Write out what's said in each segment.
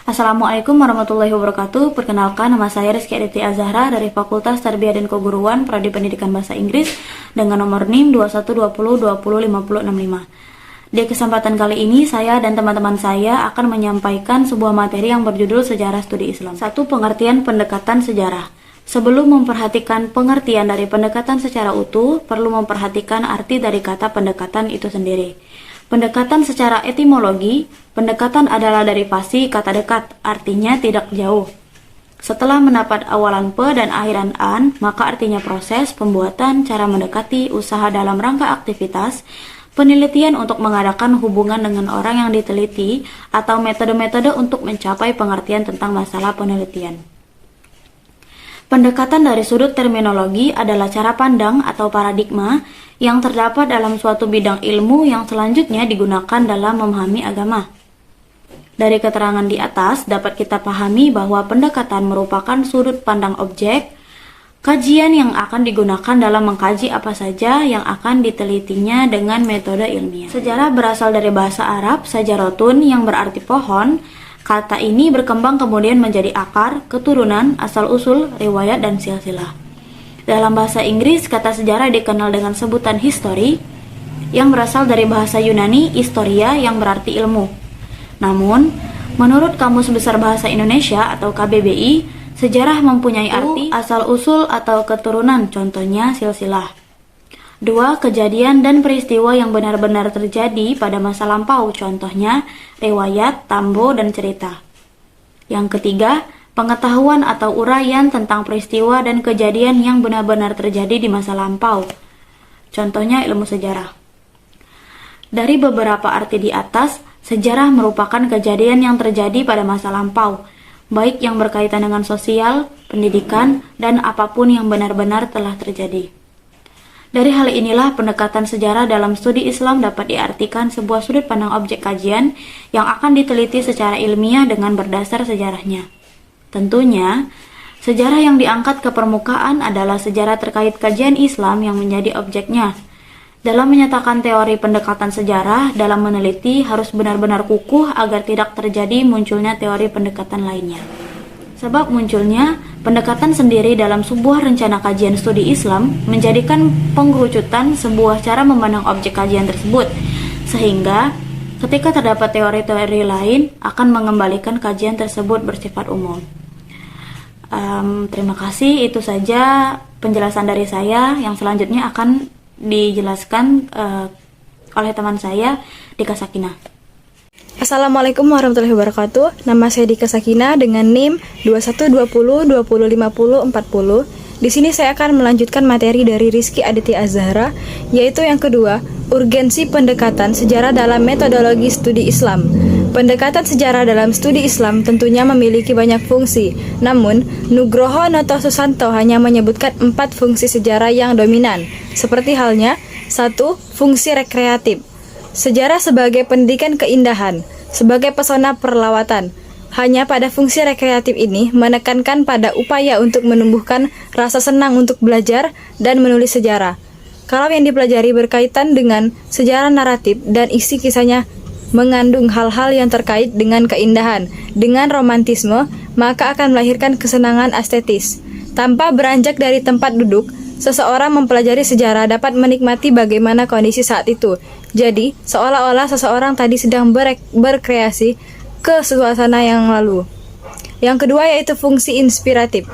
Assalamualaikum warahmatullahi wabarakatuh. Perkenalkan, nama saya Rizky Aditya Azahra dari Fakultas Tarbiyah dan Keguruan Prodi Pendidikan Bahasa Inggris dengan nomor NIM 2120205065. Di kesempatan kali ini, saya dan teman-teman saya akan menyampaikan sebuah materi yang berjudul Sejarah Studi Islam. 1. Pengertian pendekatan sejarah. Sebelum memperhatikan pengertian dari pendekatan secara utuh, perlu memperhatikan arti dari kata pendekatan itu sendiri. Pendekatan secara etimologi, pendekatan adalah derivasi kata dekat, artinya tidak jauh. Setelah mendapat awalan pe dan akhiran an, maka artinya proses, pembuatan, cara mendekati, usaha dalam rangka aktivitas, penelitian untuk mengadakan hubungan dengan orang yang diteliti, atau metode-metode untuk mencapai pengertian tentang masalah penelitian. Pendekatan dari sudut terminologi adalah cara pandang atau paradigma yang terdapat dalam suatu bidang ilmu yang selanjutnya digunakan dalam memahami agama. Dari keterangan di atas dapat kita pahami bahwa pendekatan merupakan sudut pandang objek, kajian yang akan digunakan dalam mengkaji apa saja yang akan ditelitinya dengan metode ilmiah. Sejarah berasal dari bahasa Arab sajarotun yang berarti pohon. Kata ini berkembang kemudian menjadi akar, keturunan, asal-usul, riwayat, dan silsilah. Dalam bahasa Inggris, kata sejarah dikenal dengan sebutan history, yang berasal dari bahasa Yunani, historia, yang berarti ilmu. Namun, menurut Kamus Besar Bahasa Indonesia atau KBBI, sejarah mempunyai arti asal-usul atau keturunan, contohnya silsilah. 2. Kejadian dan peristiwa yang benar-benar terjadi pada masa lampau, contohnya riwayat, tambo, dan cerita. Yang ketiga, pengetahuan atau uraian tentang peristiwa dan kejadian yang benar-benar terjadi di masa lampau, contohnya ilmu sejarah. Dari beberapa arti di atas, sejarah merupakan kejadian yang terjadi pada masa lampau, baik yang berkaitan dengan sosial, pendidikan, dan apapun yang benar-benar telah terjadi. Dari hal inilah pendekatan sejarah dalam studi Islam dapat diartikan sebuah sudut pandang objek kajian yang akan diteliti secara ilmiah dengan berdasar sejarahnya. Tentunya, sejarah yang diangkat ke permukaan adalah sejarah terkait kajian Islam yang menjadi objeknya. Dalam menyatakan teori pendekatan sejarah, dalam meneliti harus benar-benar kukuh agar tidak terjadi munculnya teori pendekatan lainnya. Sebab munculnya pendekatan sendiri dalam sebuah rencana kajian studi Islam menjadikan pengerucutan sebuah cara memandang objek kajian tersebut, sehingga ketika terdapat teori-teori lain akan mengembalikan kajian tersebut bersifat umum. Terima kasih, itu saja penjelasan dari saya. Yang selanjutnya akan dijelaskan oleh teman saya, Dika Sakinah. Assalamualaikum warahmatullahi wabarakatuh. Nama saya Dika Sakinah dengan NIM 2120205040. Di sini saya akan melanjutkan materi dari Rizky Aditya Azahra, yaitu yang kedua, urgensi pendekatan sejarah dalam metodologi studi Islam. Pendekatan sejarah dalam studi Islam tentunya memiliki banyak fungsi, namun Nugroho Noto Susanto hanya menyebutkan 4 fungsi sejarah yang dominan, seperti halnya 1. Fungsi rekreatif. Sejarah sebagai pendidikan keindahan, sebagai pesona perlawatan. Hanya pada fungsi rekreatif ini menekankan pada upaya untuk menumbuhkan rasa senang untuk belajar dan menulis sejarah. Kalau yang dipelajari berkaitan dengan sejarah naratif dan isi kisahnya mengandung hal-hal yang terkait dengan keindahan, dengan romantisme, maka akan melahirkan kesenangan estetis. Tanpa beranjak dari tempat duduk, seseorang mempelajari sejarah dapat menikmati bagaimana kondisi saat itu. Jadi, seolah-olah seseorang tadi sedang berkreasi ke suasana yang lalu. Yang kedua yaitu fungsi inspiratif.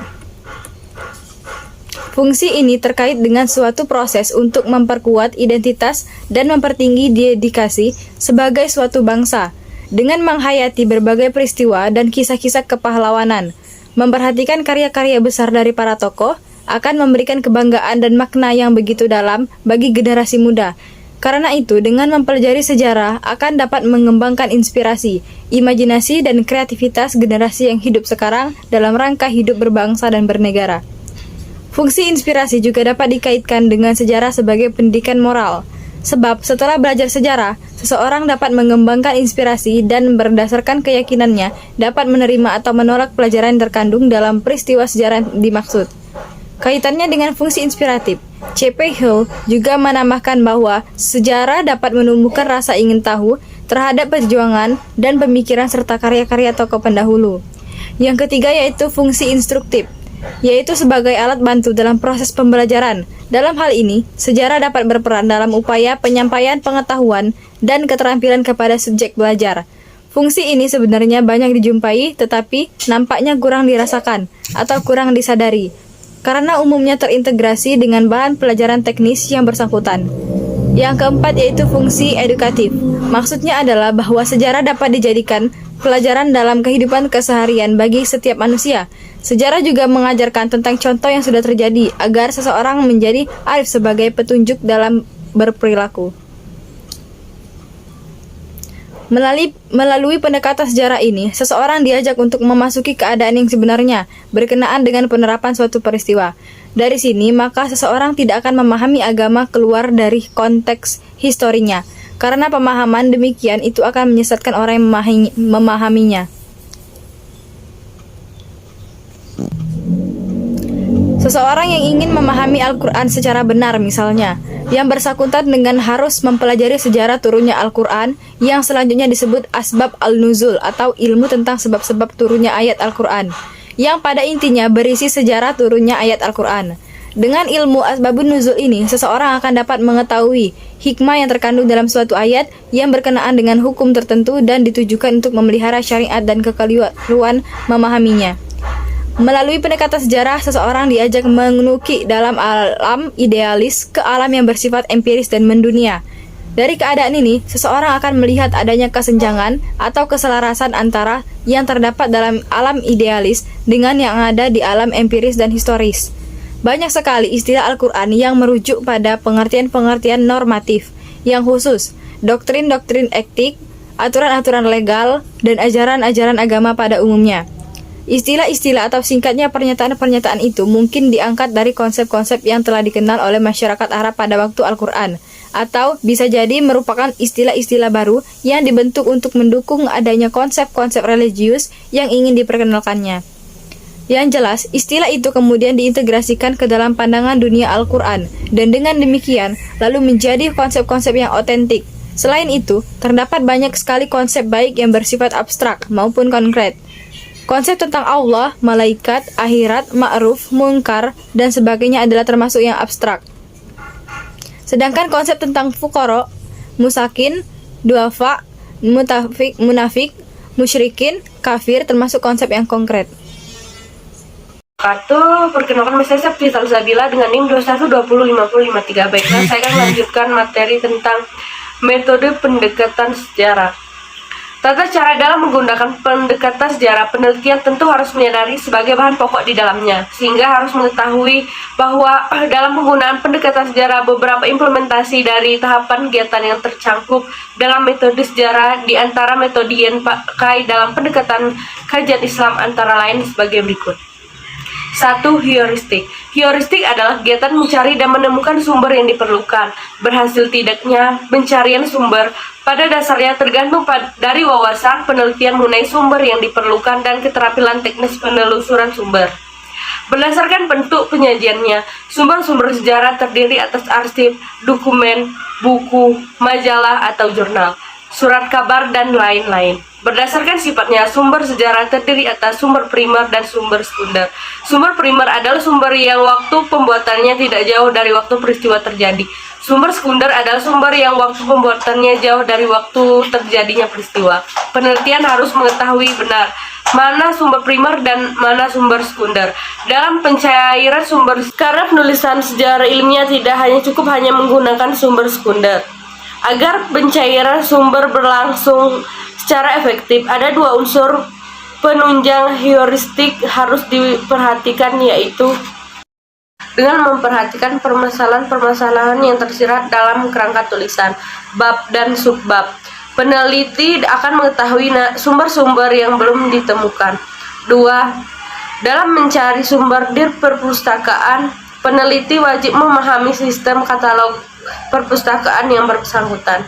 Fungsi ini terkait dengan suatu proses untuk memperkuat identitas dan mempertinggi dedikasi sebagai suatu bangsa, dengan menghayati berbagai peristiwa dan kisah-kisah kepahlawanan. Memperhatikan karya-karya besar dari para tokoh akan memberikan kebanggaan dan makna yang begitu dalam bagi generasi muda. Karena itu, dengan mempelajari sejarah akan dapat mengembangkan inspirasi, imajinasi, dan kreativitas generasi yang hidup sekarang dalam rangka hidup berbangsa dan bernegara. Fungsi inspirasi juga dapat dikaitkan dengan sejarah sebagai pendidikan moral. Sebab setelah belajar sejarah, seseorang dapat mengembangkan inspirasi dan berdasarkan keyakinannya dapat menerima atau menolak pelajaran yang terkandung dalam peristiwa sejarah yang dimaksud. Kaitannya dengan fungsi inspiratif, C.P. Hill juga menambahkan bahwa sejarah dapat menumbuhkan rasa ingin tahu terhadap perjuangan dan pemikiran serta karya-karya tokoh pendahulu. Yang ketiga yaitu fungsi instruktif, yaitu sebagai alat bantu dalam proses pembelajaran. Dalam hal ini, sejarah dapat berperan dalam upaya penyampaian pengetahuan dan keterampilan kepada subjek belajar. Fungsi ini sebenarnya banyak dijumpai, tetapi nampaknya kurang dirasakan atau kurang disadari, karena umumnya terintegrasi dengan bahan pelajaran teknis yang bersangkutan. Yang keempat yaitu fungsi edukatif. Maksudnya adalah bahwa sejarah dapat dijadikan pelajaran dalam kehidupan keseharian bagi setiap manusia. Sejarah juga mengajarkan tentang contoh yang sudah terjadi agar seseorang menjadi arif sebagai petunjuk dalam berperilaku. Melalui pendekatan sejarah ini, seseorang diajak untuk memasuki keadaan yang sebenarnya berkenaan dengan penerapan suatu peristiwa. Dari sini, maka seseorang tidak akan memahami agama keluar dari konteks historinya, karena pemahaman demikian itu akan menyesatkan orang yang memahaminya. Seseorang yang ingin memahami Al-Quran secara benar misalnya, yang bersangkutan dengan harus mempelajari sejarah turunnya Al-Quran, yang selanjutnya disebut asbab al-nuzul atau ilmu tentang sebab-sebab turunnya ayat Al-Quran, yang pada intinya berisi sejarah turunnya ayat Al-Quran. Dengan ilmu asbabun nuzul ini, seseorang akan dapat mengetahui hikmah yang terkandung dalam suatu ayat yang berkenaan dengan hukum tertentu dan ditujukan untuk memelihara syariat dan kekeliruan memahaminya. Melalui pendekatan sejarah, seseorang diajak menukik dalam alam idealis ke alam yang bersifat empiris dan mendunia. Dari keadaan ini, seseorang akan melihat adanya kesenjangan atau keselarasan antara yang terdapat dalam alam idealis dengan yang ada di alam empiris dan historis. Banyak sekali istilah Al-Quran yang merujuk pada pengertian-pengertian normatif yang khusus, doktrin-doktrin etik, aturan-aturan legal, dan ajaran-ajaran agama pada umumnya. Istilah-istilah atau singkatnya pernyataan-pernyataan itu mungkin diangkat dari konsep-konsep yang telah dikenal oleh masyarakat Arab pada waktu Al-Quran, atau bisa jadi merupakan istilah-istilah baru yang dibentuk untuk mendukung adanya konsep-konsep religius yang ingin diperkenalkannya. Yang jelas, istilah itu kemudian diintegrasikan ke dalam pandangan dunia Al-Quran, dan dengan demikian lalu menjadi konsep-konsep yang otentik. Selain itu, terdapat banyak sekali konsep baik yang bersifat abstrak maupun konkret. Konsep tentang Allah, malaikat, akhirat, ma'ruf, munkar, dan sebagainya adalah termasuk yang abstrak. Sedangkan konsep tentang fuqara, musakin, duafa, munafik, musyrikin, kafir termasuk konsep yang konkret. Perkenalkan saya Septi Salsabila dengan NIM 21205053. Baiklah, saya akan melanjutkan materi tentang metode pendekatan sejarah. Tata cara dalam menggunakan pendekatan sejarah, penelitian tentu harus menyadari sebagai bahan pokok di dalamnya, sehingga harus mengetahui bahwa dalam penggunaan pendekatan sejarah beberapa implementasi dari tahapan kegiatan yang tercangkup dalam metode sejarah di antara metode yang dipakai dalam pendekatan kajian Islam antara lain sebagai berikut. 1. Heuristik. Heuristik adalah kegiatan mencari dan menemukan sumber yang diperlukan. Berhasil tidaknya pencarian sumber pada dasarnya tergantung dari wawasan penelitian mengenai sumber yang diperlukan dan keterampilan teknis penelusuran sumber. Berdasarkan bentuk penyajiannya, sumber-sumber sejarah terdiri atas arsip, dokumen, buku, majalah atau jurnal, surat kabar, dan lain-lain. Berdasarkan sifatnya, sumber sejarah terdiri atas sumber primer dan sumber sekunder. Sumber primer adalah sumber yang waktu pembuatannya tidak jauh dari waktu peristiwa terjadi. Sumber sekunder adalah sumber yang waktu pembuatannya jauh dari waktu terjadinya peristiwa. Penelitian harus mengetahui benar mana sumber primer dan mana sumber sekunder dalam pencairan sumber, karena penulisan sejarah ilmiah tidak hanya cukup hanya menggunakan sumber sekunder. Agar pencairan sumber berlangsung secara efektif, ada dua unsur penunjang heuristik harus diperhatikan, yaitu dengan memperhatikan permasalahan-permasalahan yang tersirat dalam kerangka tulisan, bab dan subbab. Peneliti akan mengetahui sumber-sumber yang belum ditemukan. 2. Dalam mencari sumber di perpustakaan, peneliti wajib memahami sistem katalog perpustakaan yang bersangkutan.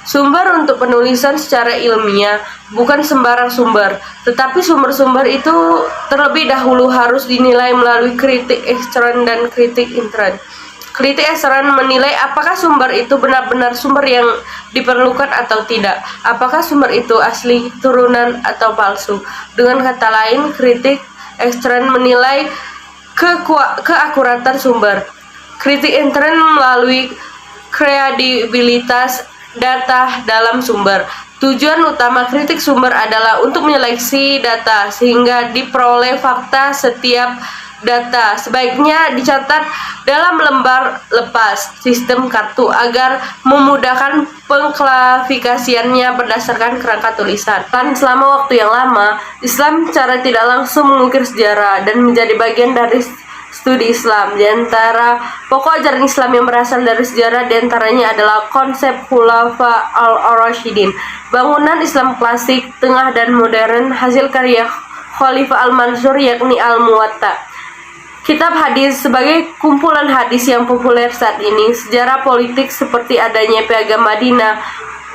Sumber untuk penulisan secara ilmiah bukan sembarang sumber, tetapi sumber-sumber itu terlebih dahulu harus dinilai melalui kritik ekstern dan kritik intern. Kritik ekstern menilai apakah sumber itu benar-benar sumber yang diperlukan atau tidak. Apakah sumber itu asli, turunan, atau palsu. Dengan kata lain, kritik ekstern menilai keakuratan sumber. Kritik intern melalui kredibilitas data dalam sumber. Tujuan utama kritik sumber adalah untuk menyeleksi data sehingga diperoleh fakta. Setiap data sebaiknya dicatat dalam lembar lepas sistem kartu agar memudahkan pengklasifikasiannya berdasarkan kerangka tulisan. Dan selama waktu yang lama, Islam secara tidak langsung mengukir sejarah dan menjadi bagian dari studi Islam. Di antara pokok ajaran Islam yang berasal dari sejarah diantaranya adalah konsep Khulafa al-Rasyidin, bangunan Islam klasik, tengah, dan modern, hasil karya Khalifah al-Mansur yakni al-Muwatta. Kitab hadis sebagai kumpulan hadis yang populer saat ini, sejarah politik seperti adanya piagam Madinah,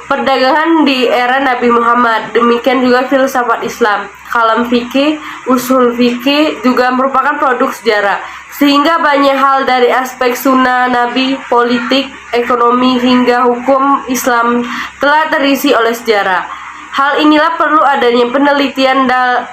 perdagangan di era Nabi Muhammad, demikian juga filsafat Islam, kalam fikih, usul fikih juga merupakan produk sejarah. Sehingga banyak hal dari aspek sunnah Nabi, politik, ekonomi, hingga hukum Islam telah terisi oleh sejarah. Hal inilah perlu adanya penelitian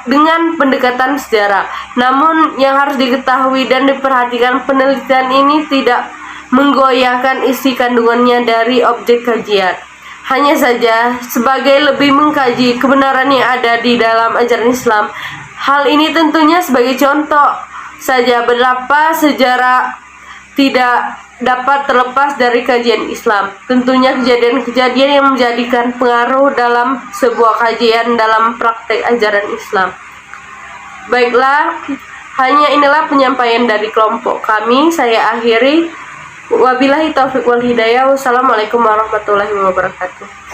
dengan pendekatan sejarah. Namun yang harus diketahui dan diperhatikan, penelitian ini tidak menggoyahkan isi kandungannya dari objek kajian. Hanya saja sebagai lebih mengkaji kebenaran yang ada di dalam ajaran Islam. Hal ini tentunya sebagai contoh saja betapa sejarah tidak dapat terlepas dari kajian Islam. Tentunya kejadian-kejadian yang menjadikan pengaruh dalam sebuah kajian dalam praktek ajaran Islam. Baiklah, hanya inilah penyampaian dari kelompok kami. Saya akhiri. Wabillahi taufiq wal hidayah. Wassalamualaikum warahmatullahi wabarakatuh.